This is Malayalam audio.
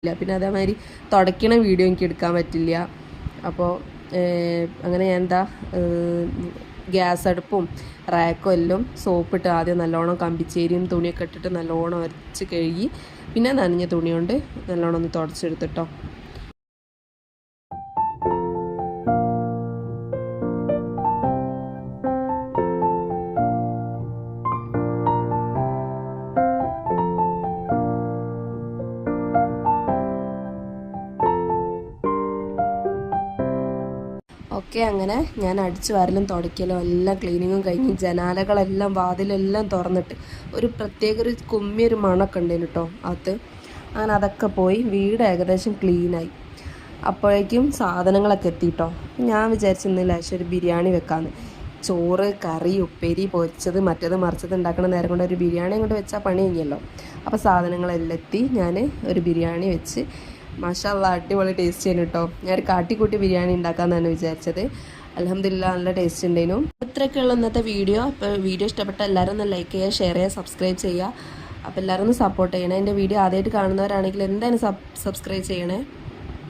ഇല്ല. പിന്നെ അതേമാതിരി തുടയ്ക്കണ വീഡിയോ എനിക്ക് എടുക്കാൻ പറ്റില്ല. അപ്പോൾ അങ്ങനെ ഞാൻ ഗ്യാസ് അടുപ്പും റാക്കും എല്ലാം സോപ്പിട്ട് ആദ്യം നല്ലോണം കമ്പിച്ചേരിയും തുണിയൊക്കെ ഇട്ടിട്ട് നല്ലോണം ഉരച്ച് കഴുകി പിന്നെ നനഞ്ഞ തുണി കൊണ്ട് നല്ലോണം ഒന്ന് തുടച്ചെടുത്തിട്ടോ. ഓക്കെ, അങ്ങനെ ഞാൻ അടിച്ചു വാരലും തുടയ്ക്കലും എല്ലാം ക്ലീനിങ്ങും കഴിഞ്ഞ് ജനാലകളെല്ലാം വാതിലെല്ലാം തുറന്നിട്ട് ഒരു പ്രത്യേക ഒരു കുമ്മിയൊരു മണമൊക്കെ ഉണ്ടായിരുന്നു കേട്ടോ അത്. അങ്ങനെ അതൊക്കെ പോയി വീട് ഏകദേശം ക്ലീനായി. അപ്പോഴേക്കും സാധനങ്ങളൊക്കെ എത്തിയിട്ടോ. ഞാൻ വിചാരിച്ചിരുന്നു ലേശം ഒരു ബിരിയാണി വെക്കാമെന്ന്. ചോറ്, കറി, ഉപ്പേരി, പൊരിച്ചത്, മറ്റേത് മറിച്ചത് ഉണ്ടാക്കുന്ന നേരം കൊണ്ട് ഒരു ബിരിയാണി കൊണ്ട് വെച്ചാൽ പണി കഴിഞ്ഞല്ലോ. അപ്പോൾ സാധനങ്ങളെല്ലാം എത്തി. ഞാൻ ഒരു ബിരിയാണി വെച്ച് മാഷാഅല്ലാഹ് അടിപൊളി ടേസ്റ്റ് ചെയ്യുന്നു കേട്ടോ. ഞാൻ കാട്ടിക്കൂട്ടി ബിരിയാണി ഉണ്ടാക്കാമെന്നാണ് വിചാരിച്ചത്. അൽഹംദുലില്ലാഹ് നല്ല ടേസ്റ്റ് ഉണ്ടായിരുന്നു. ഇത്രയൊക്കെയുള്ള ഇന്നത്തെ വീഡിയോ. അപ്പോൾ വീഡിയോ ഇഷ്ടപ്പെട്ട എല്ലാവരും ഒന്ന് ലൈക്ക് ചെയ്യുക, ഷെയർ ചെയ്യുക, സബ്സ്ക്രൈബ് ചെയ്യുക. അപ്പോൾ എല്ലാവരും ഒന്ന് സപ്പോർട്ട് ചെയ്യണേ. എൻ്റെ വീഡിയോ ആദ്യമായിട്ട് കാണുന്നവരാണെങ്കിൽ എന്തായാലും സബ്സ്ക്രൈബ് ചെയ്യണേ.